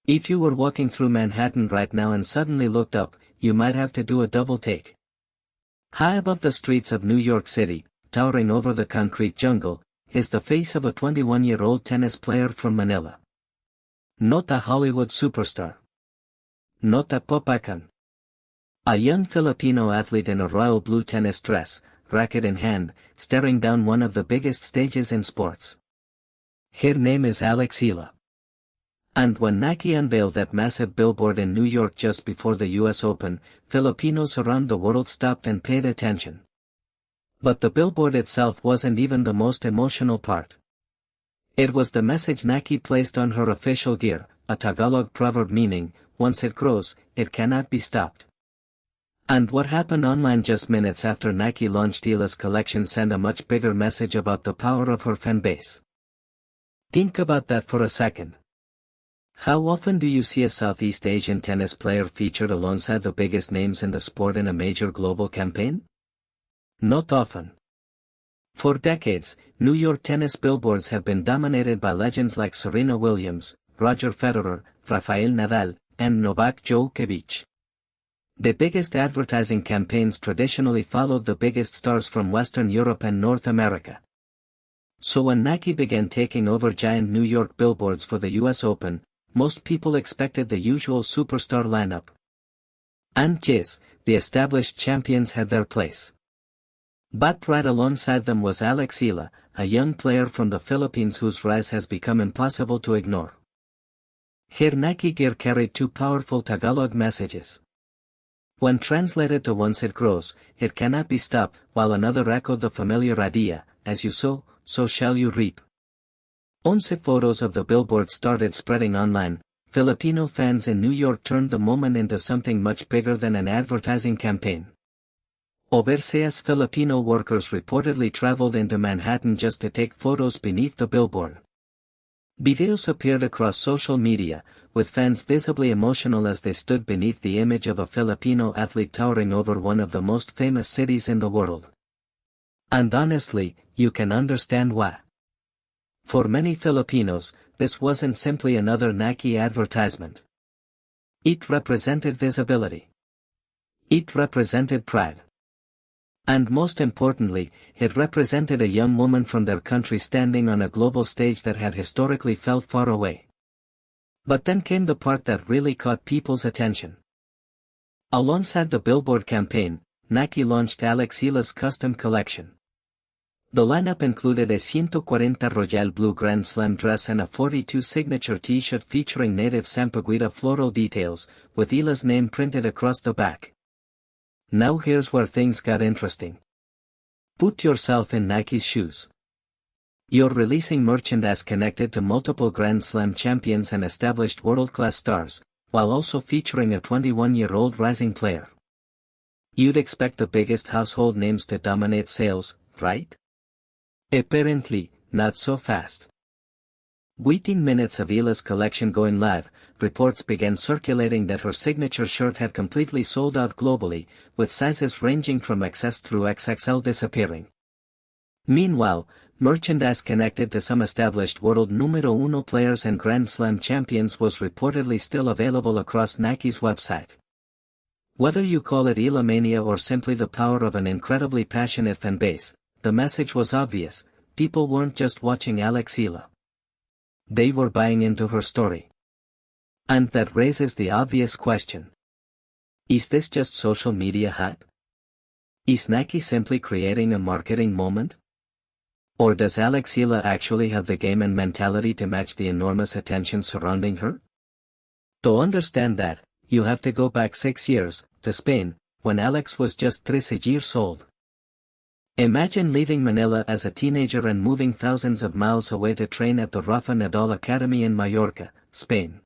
If you were walking through Manhattan right now and suddenly looked up, you might have to do a double take. High above the streets of New York City, towering over the concrete jungle, is the face of a 21-year-old tennis player from Manila. Not a Hollywood superstar. Not a pop icon. A young Filipino athlete in a royal blue tennis dress, racket in hand, staring down one of the biggest stages in sports. Her name is Eala. And when Nike unveiled that massive billboard in New York just before the US Open, Filipinos around the world stopped and paid attention. But the billboard itself wasn't even the most emotional part. It was the message Nike placed on her official gear, a Tagalog proverb meaning, once it grows, it cannot be stopped. And what happened online just minutes after Nike launched Eala's collection sent a much bigger message about the power of her fan base. Think about that for a second. How often do you see a Southeast Asian tennis player featured alongside the biggest names in the sport in a major global campaign? Not often. For decades, New York tennis billboards have been dominated by legends like Serena Williams, Roger Federer, Rafael Nadal, and Novak Djokovic. The biggest advertising campaigns traditionally followed the biggest stars from Western Europe and North America. So when Nike began taking over giant New York billboards for the US Open, most people expected the usual superstar lineup. And yes, the established champions had their place. But right alongside them was Eala, a young player from the Philippines whose rise has become impossible to ignore. Her Nike gear carried two powerful Tagalog messages. When translated to once it grows, it cannot be stopped, while another echoed the familiar idea, as you sow, so shall you reap. Once photos of the billboard started spreading online, Filipino fans in New York turned the moment into something much bigger than an advertising campaign. Overseas Filipino workers reportedly traveled into Manhattan just to take photos beneath the billboard. Videos appeared across social media, with fans visibly emotional as they stood beneath the image of a Filipino athlete towering over one of the most famous cities in the world. And honestly, you can understand why. For many Filipinos, this wasn't simply another Nike advertisement. It represented visibility. It represented pride. And most importantly, it represented a young woman from their country standing on a global stage that had historically felt far away. But then came the part that really caught people's attention. Alongside the Billboard campaign, Nike launched Eala's custom collection. The lineup included a 140 Royal Blue Grand Slam dress and a 42 signature t-shirt featuring native Sampaguita floral details, with Eala's name printed across the back. Now here's where things got interesting. Put yourself in Nike's shoes. You're releasing merchandise connected to multiple Grand Slam champions and established world-class stars, while also featuring a 21-year-old rising player. You'd expect the biggest household names to dominate sales, right? Apparently, not so fast. Within minutes of Eala's collection going live, reports began circulating that her signature shirt had completely sold out globally, with sizes ranging from XS through XXL disappearing. Meanwhile, merchandise connected to some established world numero uno players and Grand Slam champions was reportedly still available across Nike's website. Whether you call it Eala mania or simply the power of an incredibly passionate fan base, the message was obvious: people weren't just watching Eala. They were buying into her story. And that raises the obvious question. Is this just social media hype? Is Nike simply creating a marketing moment? Or does Eala actually have the game and mentality to match the enormous attention surrounding her? To understand that, you have to go back 6 years, to Spain, when Alex was just 13 years old. Imagine leaving Manila as a teenager and moving thousands of miles away to train at the Rafa Nadal Academy in Mallorca, Spain.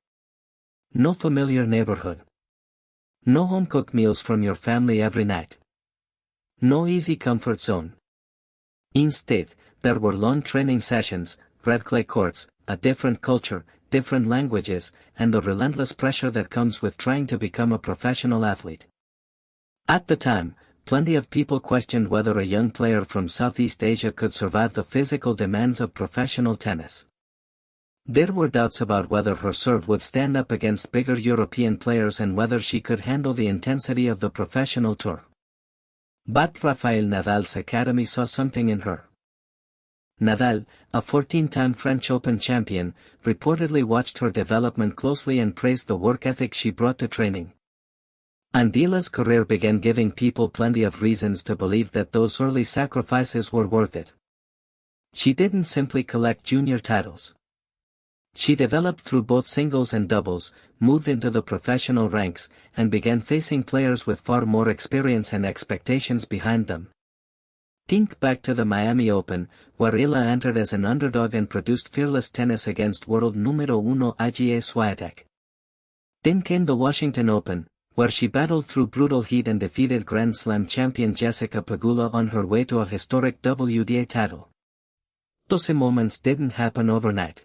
No familiar neighborhood. No home-cooked meals from your family every night. No easy comfort zone. Instead, there were long training sessions, red clay courts, a different culture, different languages, and the relentless pressure that comes with trying to become a professional athlete. At the time, plenty of people questioned whether a young player from Southeast Asia could survive the physical demands of professional tennis. There were doubts about whether her serve would stand up against bigger European players and whether she could handle the intensity of the professional tour. But Rafael Nadal's academy saw something in her. Nadal, a 14-time French Open champion, reportedly watched her development closely and praised the work ethic she brought to training. And Eala's career began giving people plenty of reasons to believe that those early sacrifices were worth it. She didn't simply collect junior titles. She developed through both singles and doubles, moved into the professional ranks, and began facing players with far more experience and expectations behind them. Think back to the Miami Open, where Eala entered as an underdog and produced fearless tennis against world numero uno Iga Swiatek. Then came the Washington Open, where she battled through brutal heat and defeated Grand Slam champion Jessica Pegula on her way to a historic WTA title. Those moments didn't happen overnight.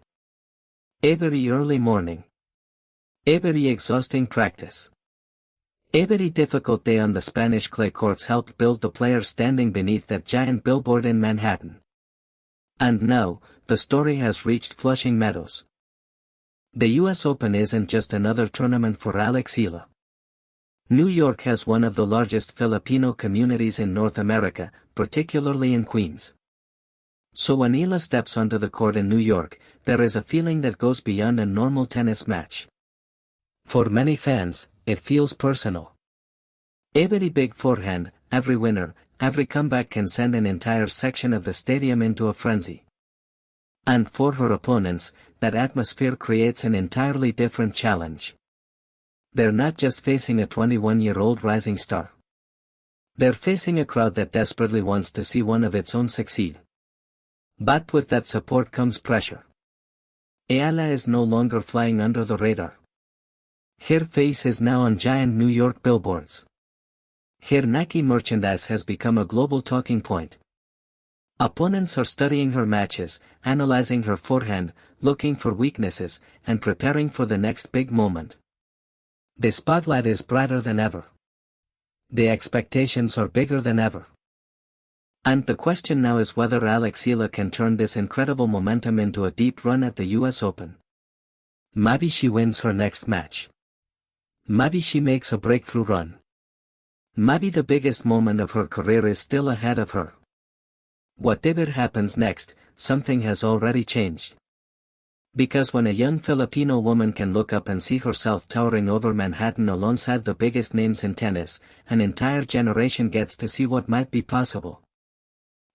Every early morning. Every exhausting practice. Every difficult day on the Spanish clay courts helped build the players standing beneath that giant billboard in Manhattan. And now, the story has reached Flushing Meadows. The US Open isn't just another tournament for Alex Eala. New York has one of the largest Filipino communities in North America, particularly in Queens. So when Eala steps onto the court in New York, there is a feeling that goes beyond a normal tennis match. For many fans, it feels personal. Every big forehand, every winner, every comeback can send an entire section of the stadium into a frenzy. And for her opponents, that atmosphere creates an entirely different challenge. They're not just facing a 21-year-old rising star. They're facing a crowd that desperately wants to see one of its own succeed. But with that support comes pressure. Eala is no longer flying under the radar. Her face is now on giant New York billboards. Her Nike merchandise has become a global talking point. Opponents are studying her matches, analyzing her forehand, looking for weaknesses, and preparing for the next big moment. The spotlight is brighter than ever. The expectations are bigger than ever. And the question now is whether Alex Eala can turn this incredible momentum into a deep run at the US Open. Maybe she wins her next match. Maybe she makes a breakthrough run. Maybe the biggest moment of her career is still ahead of her. Whatever happens next, something has already changed. Because when a young Filipino woman can look up and see herself towering over Manhattan alongside the biggest names in tennis, an entire generation gets to see what might be possible.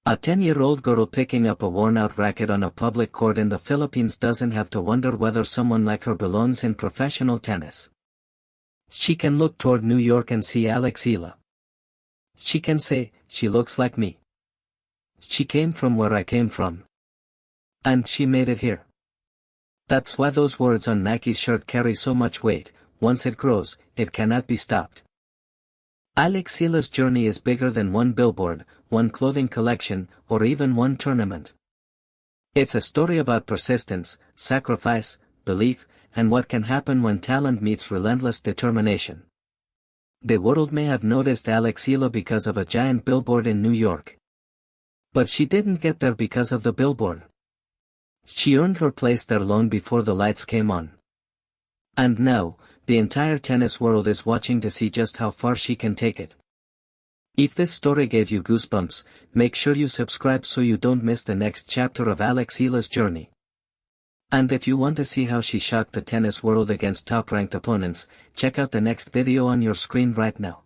A 10-year-old girl picking up a worn-out racket on a public court in the Philippines doesn't have to wonder whether someone like her belongs in professional tennis. She can look toward New York and see Alex Eala. She can say, she looks like me. She came from where I came from. And she made it here. That's why those words on Nike's shirt carry so much weight. Once it grows, it cannot be stopped. Alex Eala's journey is bigger than one billboard, one clothing collection, or even one tournament. It's a story about persistence, sacrifice, belief, and what can happen when talent meets relentless determination. The world may have noticed Alex Eala because of a giant billboard in New York. But she didn't get there because of the billboard. She earned her place there long before the lights came on. And now, the entire tennis world is watching to see just how far she can take it. If this story gave you goosebumps, make sure you subscribe so you don't miss the next chapter of Alex Eala's journey. And if you want to see how she shocked the tennis world against top-ranked opponents, check out the next video on your screen right now.